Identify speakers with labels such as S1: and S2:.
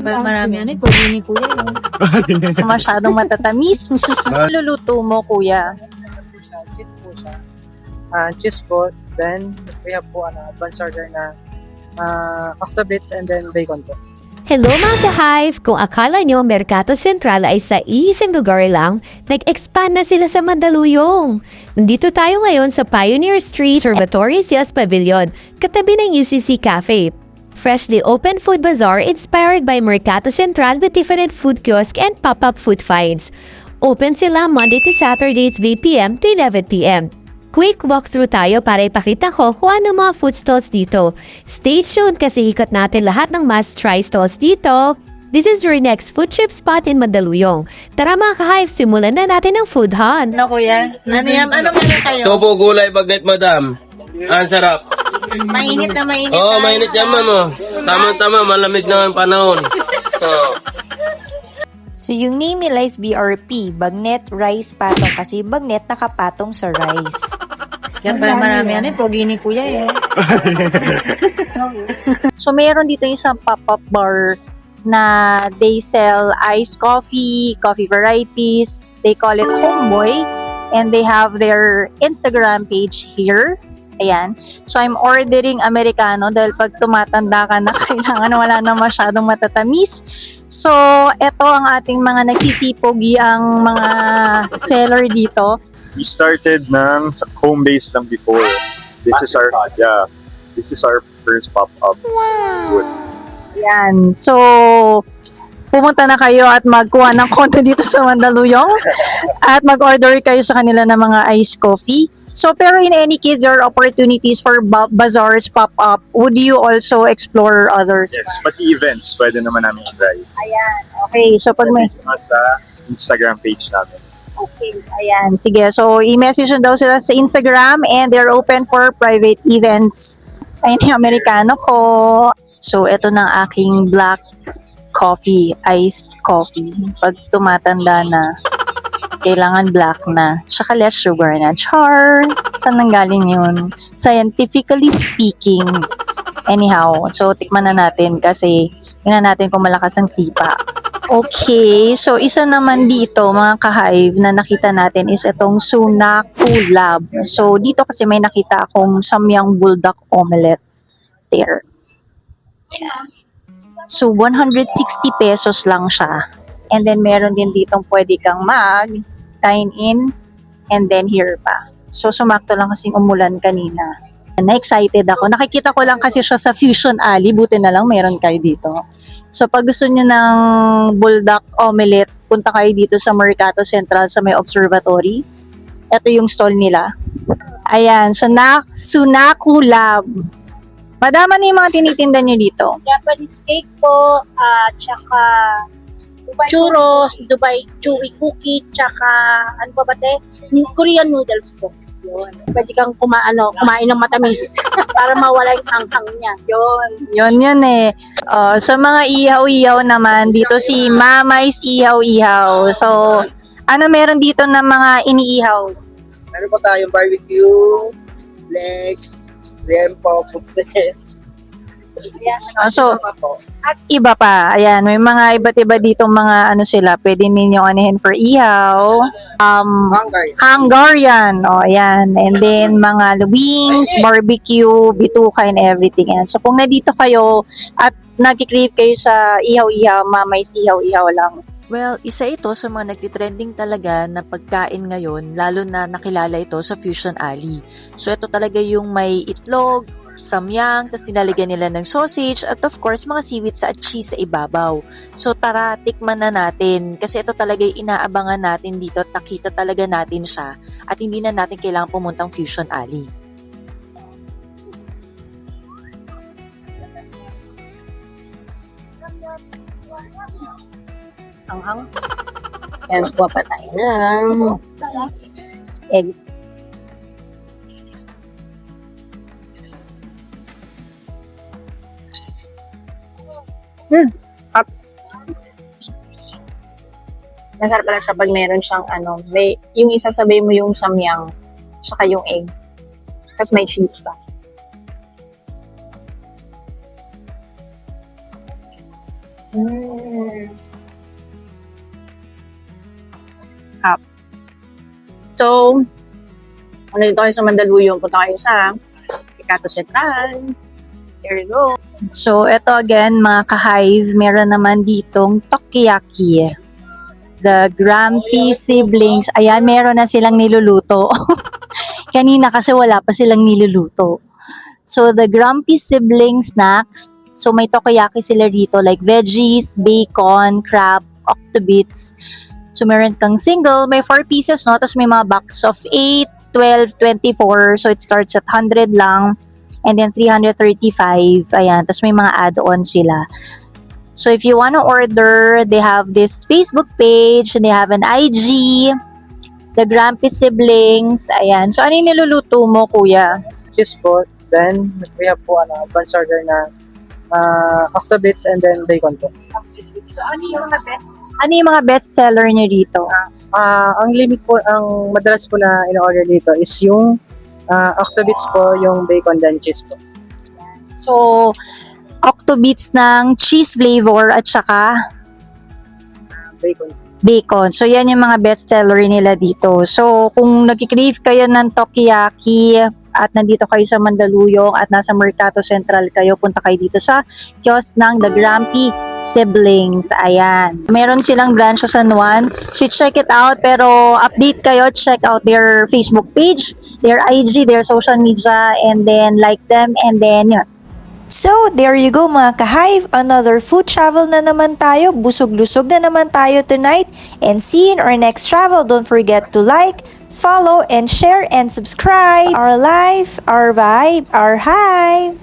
S1: Marami ano eh, pwede ni kuya.
S2: Masyadong matatamis. Luluto mo, kuya.
S3: Cheese po siya. Cheese po. Then, we have po advance order na octobits and then bacon po.
S4: Hello mga ka-Hive! Kung akala nyo Mercato Central ay sa isang lugar lang, nag-expand na sila sa Mandaluyong. Nandito tayo ngayon sa Pioneer Street, Observatory Sales Pavilion, katabi ng UCC Cafe. Freshly open food bazaar inspired by Mercato Central with different food kiosk and pop-up food finds. Open sila Monday to Saturday 3 p.m. to 11 p.m. Quick walkthrough tayo para ipakita ko kung ano mga food stalls dito. Stay tuned kasi ikot natin lahat ng must-try stalls dito. This is your next food trip spot in Mandaluyong. Tara mga ka-Hive, simulan na natin ang food hunt.
S2: Ano, kuya? Ano yan? Ano meron kayo?
S5: Topo gulay bagnet madam. Ang sarap.
S2: Mainit na mainit.
S5: Oo, mainit yan ma'am. Tama-tama, malamig na ang panahon. Oo.
S2: So, yung name nila is BRP, Bagnet Rice Patong, kasi bagnet nakapatong sa rice.
S1: Yan pala marami ano eh, pogi ni kuya eh.
S2: So, meron dito isang pop-up bar na they sell iced coffee, coffee varieties. They call it Homeboy, and they have their Instagram page here. Ayan. So, I'm ordering Americano dahil pag tumatanda ka na, kailangan wala na masyadong matatamis. So, eto ang ating mga nagsisipogi ang mga seller dito.
S6: We started sa home base lang before. This is our first pop-up. Wow.
S2: Ayan. So, pumunta na kayo at magkuha ng konti dito sa Mandaluyong at mag-order kayo sa kanila ng mga iced coffee. So, pero in any case, there are opportunities for bazaars pop-up. Would you also explore others?
S6: Yes, pati events, pwede naman namin i-try.
S2: Ayan. Okay. So, pag may...
S6: Sa Instagram page namin.
S2: Okay. Ayan. Sige. So, i-message na daw sila sa Instagram and they're open for private events. Ayun yung Amerikano ko. So, ito na aking black coffee, iced coffee. Pag tumatanda na, kailangan black na. Tsaka less sugar na. Char! Saan nanggaling yun? Scientifically speaking. Anyhow, so tikman na natin kasi tingnan natin kung malakas ang sipa. Okay, so isa naman dito mga ka-Hive na nakita natin is itong Sunaku Lab. So dito kasi may nakita akong Samyang Buldak Omelette. There. Yeah. So 160 pesos lang siya. And then, meron din ditong pwede kang dine in, and then here pa. So, sumakto lang kasing umulan kanina. Na-excited ako. Nakikita ko lang kasi siya sa Fusion Alley. Buti na lang meron kayo dito. So, pag gusto niyo ng Buldak Omelette, punta kayo dito sa Mercato Central sa may observatory. Ito yung stall nila. Ayan, Sunaku Lab. Madama na yung mga tinitinda niyo dito.
S7: Japanese cake po, tsaka churros, Dubai chewy cookie, tsaka ano pa ba te? Korean noodles po. Yun. Pwede kang kumain ng matamis para mawala yung hanghang niya. Yun.
S2: Yun eh. Sa mga ihaw-ihaw naman, dito si Mamay's Ihaw-Ihaw. So, ano meron dito na mga iniihaw?
S3: Meron po tayong barbecue, legs, lempo, putse.
S2: So, at iba pa. Ayan, may mga iba't iba ditong mga ano sila. Pwede ninyong anihin for ihaw. Hungarian. O, ayan. And then, mga wings, barbecue, bituka, and everything. Ayan. So, kung nandito kayo at nag-crave kayo sa ihaw-ihaw, Mamay's Ihaw-Ihaw lang. Well, isa ito sa mga nagtitrending talaga na pagkain ngayon, lalo na nakilala ito sa Fusion Alley. So, ito talaga yung may itlog, samyang, tapos nilalagyan nila ng sausage, at of course, mga seaweeds at cheese sa ibabaw. So, tara, tikman na natin. Kasi ito talaga yung inaabangan natin dito at nakita talaga natin siya. At hindi na natin kailangan pumuntang Fusion Alley.
S7: Hanghang. Yan, kuha pa tayo ng egg. Masarap pala siya pag meron siyang yung isasabay mo yung samyang, saka yung egg. Tapos may cheese pa.
S2: So, dito kayo sa Mandaluyong, punta kayo sa Mercato Central. There you go. So, ito again, mga ka-hive, meron naman ditong Tokiyaki. The Grumpy Siblings. Ayan, meron na silang niluluto. Kanina kasi wala pa silang niluluto. So, the Grumpy Siblings snacks. So, may Tokiyaki sila dito, like veggies, bacon, crab, octobits. So, meron kang single, may 4 pieces, no? Tapos may mga box of 8, 12, 24. So, it starts at 100 lang. And then 335. Ayan. Tapos may mga add-on sila. So, if you wanna order, they have this Facebook page. And they have an IG. The Grumpy Siblings. Ayan. So, ano yung niluluto mo, kuya?
S3: Cheese po. Then, we have po advance order na octobits and then bacon po.
S2: So, ano yung mga best seller niyo dito?
S3: Ang limit po, ang madalas po na in-order dito is yung octobits po, yung bacon then cheese po.
S2: So, octobits ng cheese flavor at saka
S3: Bacon.
S2: bacon. So, yan yung mga best seller nila dito. So, kung nagkikrave kayo ng Tokiyaki at nandito kayo sa Mandaluyong at nasa Mercato Central kayo, punta kayo dito sa kiosk ng The Grumpy Siblings. Ayan. Meron silang branch sa San Juan. So, check it out. Pero, update kayo. Check out their Facebook page, their IG, their social media, and then like them, and then yun. So, there you go mga ka-hive. Another food travel na naman tayo. Busog-lusog na naman tayo tonight. And see you in our next travel. Don't forget to like, follow, and share, and subscribe. Our life, our vibe, our hive.